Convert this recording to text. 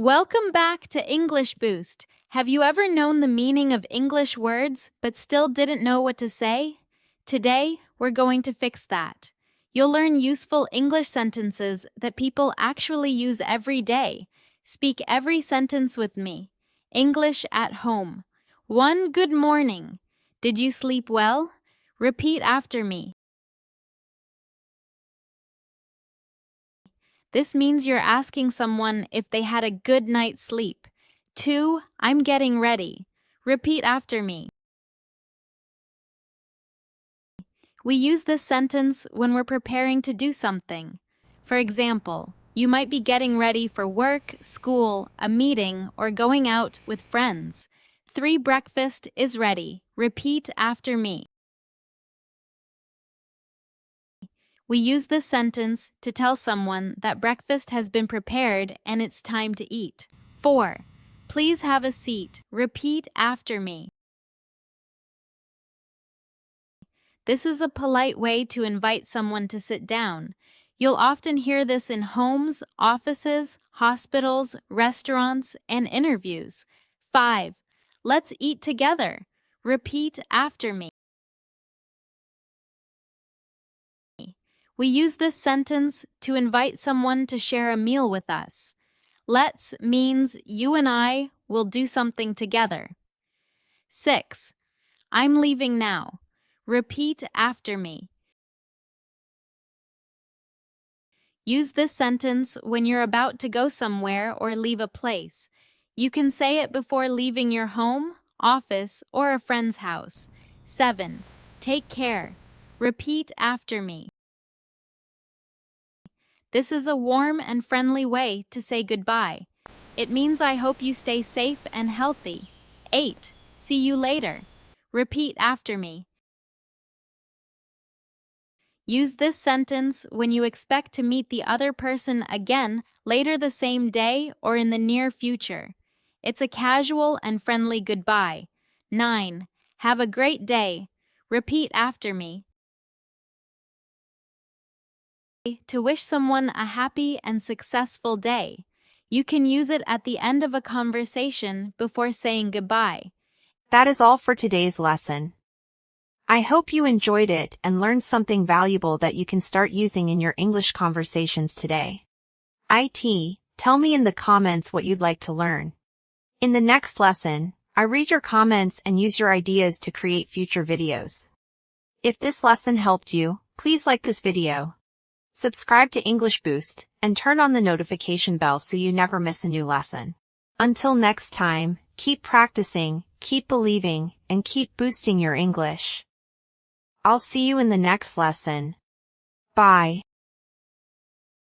Welcome back to English Boost. Have you ever known the meaning of English words but still didn't know what to say? Today, we're going to fix that. You'll learn useful English sentences that people actually use every day. Speak every sentence with me. English at home. 1. Good morning. Did you sleep well? Repeat after me. This means you're asking someone if they had a good night's sleep. 2. I'm getting ready. Repeat after me. We use this sentence when we're preparing to do something. For example, you might be getting ready for work, school, a meeting, or going out with friends. 3. Breakfast is ready. Repeat after me. We use this sentence to tell someone that breakfast has been prepared and it's time to eat. 4. Please have a seat. Repeat after me. This is a polite way to invite someone to sit down. You'll often hear this in homes, offices, hospitals, restaurants, and interviews. 5. Let's eat together. Repeat after me. We use this sentence to invite someone to share a meal with us. Let's means you and I will do something together. 6. I'm leaving now. Repeat after me. Use this sentence when you're about to go somewhere or leave a place. You can say it before leaving your home, office, or a friend's house. 7. Take care. Repeat after me. This is a warm and friendly way to say goodbye. It means I hope you stay safe and healthy. 8. See you later. Repeat after me. Use this sentence when you expect to meet the other person again later the same day or in the near future. It's a casual and friendly goodbye. 9. Have a great day. Repeat after me. To wish someone a happy and successful day. You can use it at the end of a conversation before saying goodbye. That is all for today's lesson. I hope you enjoyed it and learned something valuable that you can start using in your English conversations today. Tell me in the comments what you'd like to learn. In the next lesson, I read your comments and use your ideas to create future videos. If this lesson helped you, please like this video. Subscribe to English Boost and turn on the notification bell so you never miss a new lesson. Until next time, keep practicing, keep believing, and keep boosting your English. I'll see you in the next lesson. Bye.